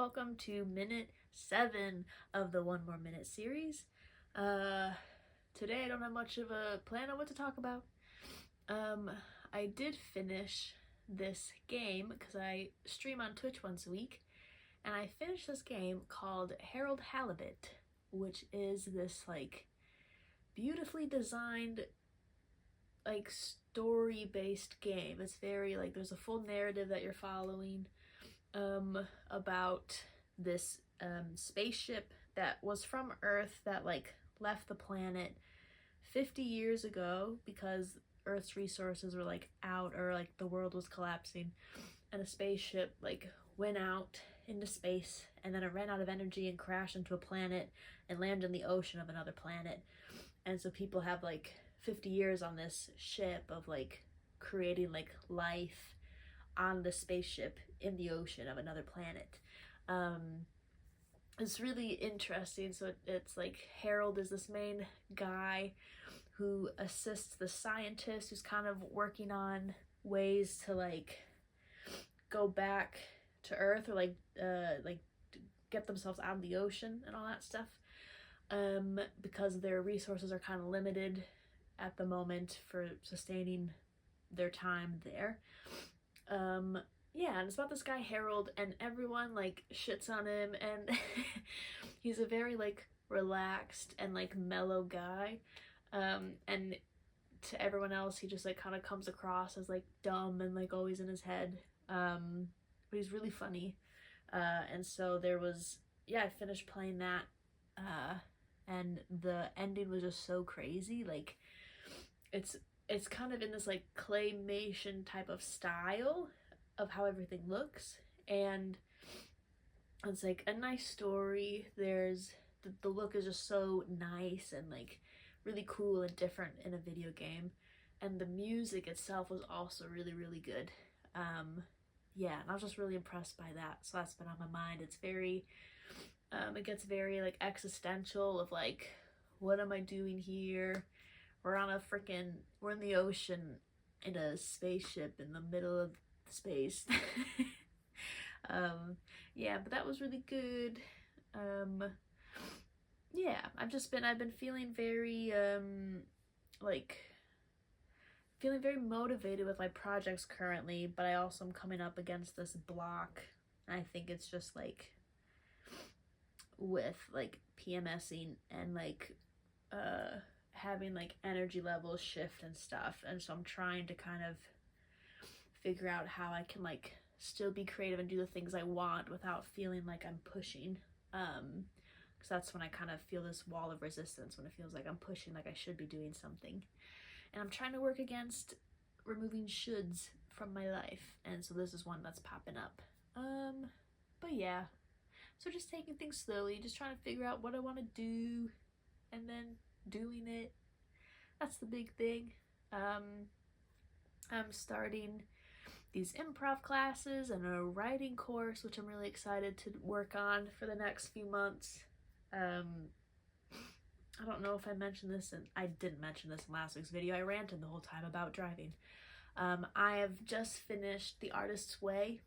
welcome to minute 7 of the One More Minute series. Today I don't have much of a plan on what to talk about. I did finish this game because I stream on Twitch once a week, and I finished this game called Harold Halibut, which is this beautifully designed story-based game. It's very there's a full narrative that you're following about this spaceship that was from Earth that left the planet 50 years ago because Earth's resources were out, or the world was collapsing, and a spaceship went out into space, and then it ran out of energy and crashed into a planet and landed in the ocean of another planet. And so people have 50 years on this ship of creating life on the spaceship in the ocean of another planet. It's really interesting. So it's Harold is this main guy who assists the scientist who's kind of working on ways to go back to Earth, or get themselves out of the ocean and all that stuff, because their resources are kind of limited at the moment for sustaining their time there. Yeah, and it's about this guy Harold, and everyone shits on him, and he's a very relaxed and mellow guy, and to everyone else he just kind of comes across as dumb and always in his head, but he's really funny. And so I finished playing that, and the ending was just so crazy. It's kind of in this claymation type of style of how everything looks, and it's a nice story. There's the look is just so nice and really cool and different in a video game, and the music itself was also really, really good. Yeah, and I was just really impressed by that, so that's been on my mind. It's very it gets very existential of what am I doing here? We're in the ocean in a spaceship in the middle of space. Yeah, but that was really good. Yeah, I've been feeling very feeling very motivated with my projects currently, but I also am coming up against this block. I think it's just with PMSing and having energy levels shift and stuff, and so I'm trying to kind of figure out how I can still be creative and do the things I want without feeling I'm pushing, because that's when I kind of feel this wall of resistance, when it feels I'm pushing, I should be doing something. And I'm trying to work against removing shoulds from my life, and so this is one that's popping up. But yeah, so just taking things slowly, just trying to figure out what I want to do, and then doing it. That's the big thing. I'm starting these improv classes and a writing course, which I'm really excited to work on for the next few months. I don't know if I mentioned this, and I didn't mention this in last week's video. I ranted the whole time about driving. I have just finished The Artist's Way,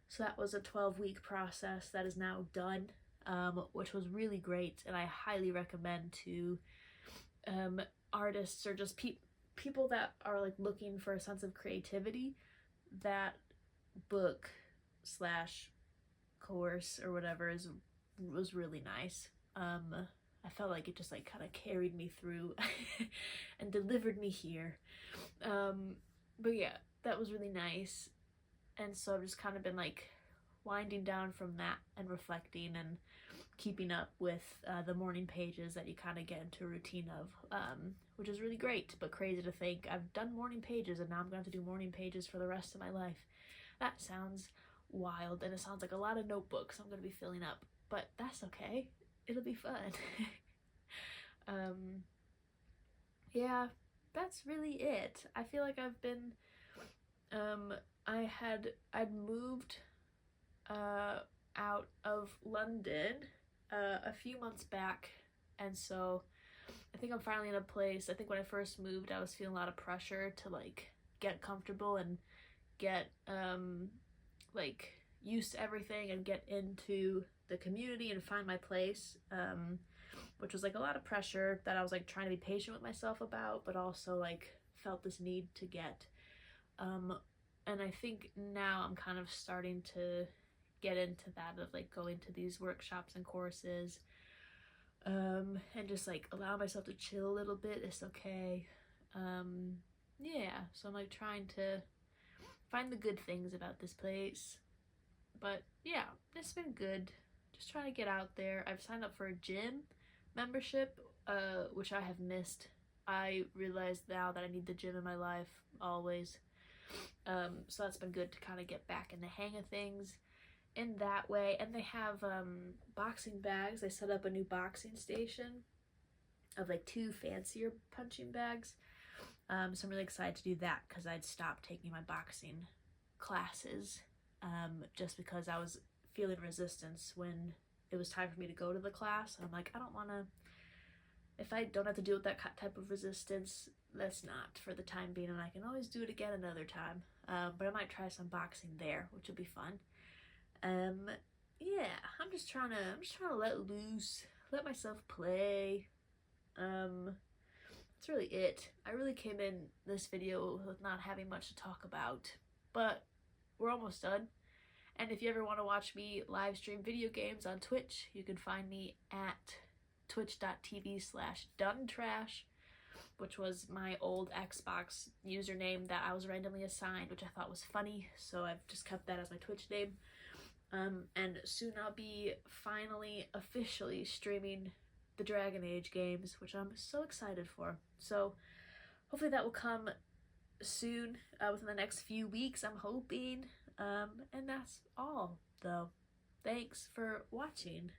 so that was a 12-week process that is now done, which was really great, and I highly recommend to artists or just people that are looking for a sense of creativity. That book / course or whatever was really nice. I felt it just kind of carried me through and delivered me here. But yeah, that was really nice, and so I've just kind of been winding down from that and reflecting and keeping up with the morning pages that you kind of get into a routine of, which is really great, but crazy to think I've done morning pages and now I'm going to have to do morning pages for the rest of my life. That sounds wild, and it sounds like a lot of notebooks I'm going to be filling up, but that's okay. It'll be fun. Yeah, that's really it. I feel I've been, I'd moved out of London a few months back, and so I think I'm finally in a place. I think when I first moved I was feeling a lot of pressure to get comfortable and get used to everything and get into the community and find my place, which was like a lot of pressure that I was like trying to be patient with myself about, but also like felt this need to get. And I think now I'm kind of starting to get into that of like going to these workshops and courses, and just like allow myself to chill a little bit. It's okay. Yeah, so I'm like trying to find the good things about this place. But yeah, it's been good. Just trying to get out there. I've signed up for a gym membership, which I have missed. I realize now that I need the gym in my life always. So that's been good to kind of get back in the hang of things in that way. And they have boxing bags. They set up a new boxing station of like 2 fancier punching bags. So I'm really excited to do that because I'd stopped taking my boxing classes just because I was feeling resistance when it was time for me to go to the class. I'm like, I don't want to, if I don't have to deal with that type of resistance, let's not for the time being, and I can always do it again another time. But I might try some boxing there, which will be fun. Yeah, I'm just trying to let loose, let myself play. That's really it. I really came in this video with not having much to talk about, but we're almost done. And if you ever want to watch me live stream video games on Twitch, you can find me at twitch.tv/donetrash, which was my old Xbox username that I was randomly assigned, which I thought was funny, so I've just kept that as my Twitch name. And soon I'll be finally officially streaming the Dragon Age games, which I'm so excited for. So hopefully that will come soon, within the next few weeks, I'm hoping. And that's all, though. Thanks for watching.